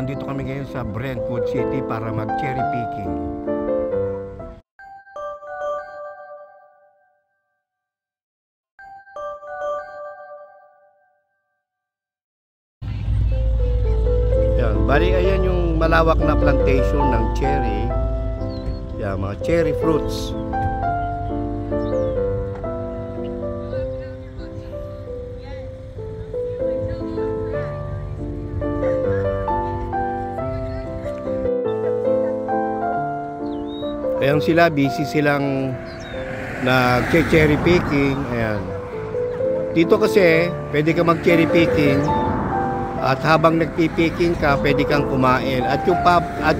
Nandito kami ngayon sa Brentwood City para mag-cherry picking. Yan, bali ayan yung malawak na plantation ng cherry. Yan, mga cherry fruits. Ayan sila, busy silang nag-cherry picking. Ayan. Dito kasi, pwede ka mag-cherry picking at habang nagpipicking ka, pwede kang kumain. At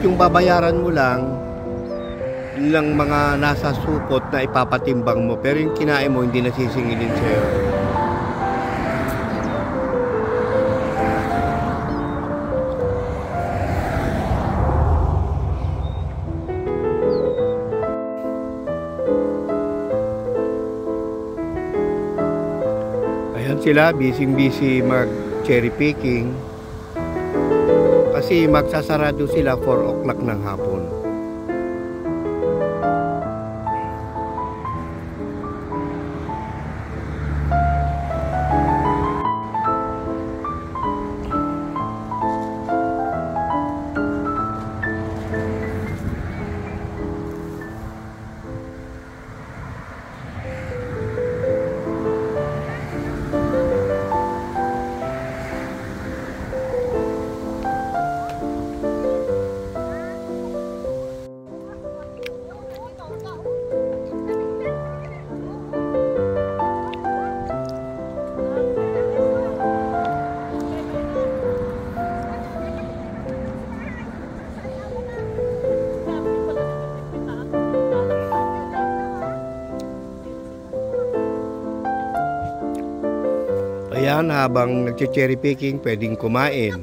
yung babayaran mo lang mga nasa supot na ipapatimbang mo. Pero yung kinain mo, hindi nasisingilin sa'yo. Ayan sila, busy mag cherry picking kasi magsasarado sila 4 o'clock ng hapon. Ayan, habang nagche-cherry picking, pwedeng kumain.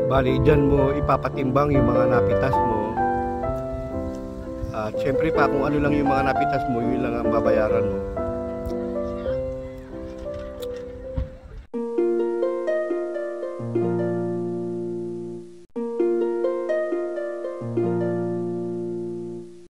Bali, dyan mo ipapatimbang yung mga napitas mo. At syempre pa, kung ano lang yung mga napitas mo, yun lang ang babayaran mo.